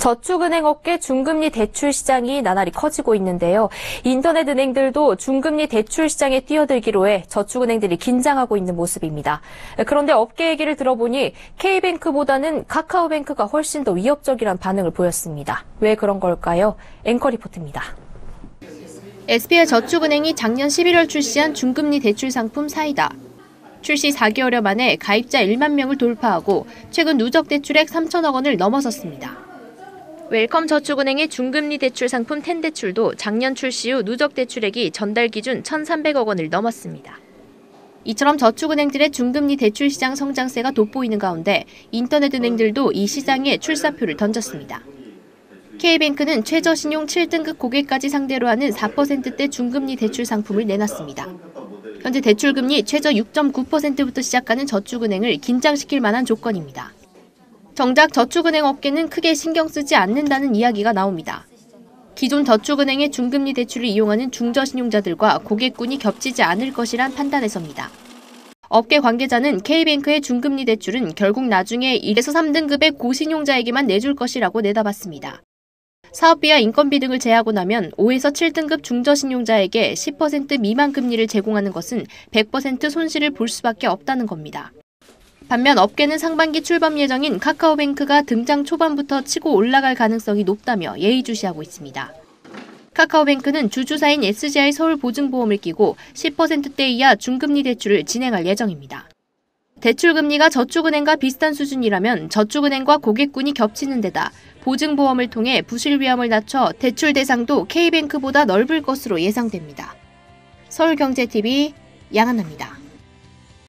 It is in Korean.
저축은행 업계 중금리 대출 시장이 나날이 커지고 있는데요. 인터넷 은행들도 중금리 대출 시장에 뛰어들기로 해 저축은행들이 긴장하고 있는 모습입니다. 그런데 업계 얘기를 들어보니 K뱅크보다는 카카오뱅크가 훨씬 더 위협적이란 반응을 보였습니다. 왜 그런 걸까요? 앵커 리포트입니다. SBI 저축은행이 작년 11월 출시한 중금리 대출 상품 사이다. 출시 4개월여 만에 가입자 1만 명을 돌파하고 최근 누적 대출액 3천억 원을 넘어섰습니다. 웰컴 저축은행의 중금리 대출 상품 텐대출도 작년 출시 후 누적 대출액이 전달 기준 1,300억 원을 넘었습니다. 이처럼 저축은행들의 중금리 대출 시장 성장세가 돋보이는 가운데 인터넷 은행들도 이 시장에 출사표를 던졌습니다. K뱅크는 최저신용 7등급 고객까지 상대로 하는 4%대 중금리 대출 상품을 내놨습니다. 현재 대출금리 최저 6.9%부터 시작하는 저축은행을 긴장시킬 만한 조건입니다. 정작 저축은행 업계는 크게 신경 쓰지 않는다는 이야기가 나옵니다. 기존 저축은행의 중금리 대출을 이용하는 중저신용자들과 고객군이 겹치지 않을 것이란 판단에서입니다. 업계 관계자는 K뱅크의 중금리 대출은 결국 나중에 1에서 3등급의 고신용자에게만 내줄 것이라고 내다봤습니다. 사업비와 인건비 등을 제하고 나면 5에서 7등급 중저신용자에게 10% 미만 금리를 제공하는 것은 100% 손실을 볼 수밖에 없다는 겁니다. 반면 업계는 상반기 출범 예정인 카카오뱅크가 등장 초반부터 치고 올라갈 가능성이 높다며 예의주시하고 있습니다. 카카오뱅크는 주주사인 SGI 서울보증보험을 끼고 10%대 이하 중금리 대출을 진행할 예정입니다. 대출금리가 저축은행과 비슷한 수준이라면 저축은행과 고객군이 겹치는 데다 보증보험을 통해 부실 위험을 낮춰 대출 대상도 K뱅크보다 넓을 것으로 예상됩니다. 서울경제TV 양한나입니다.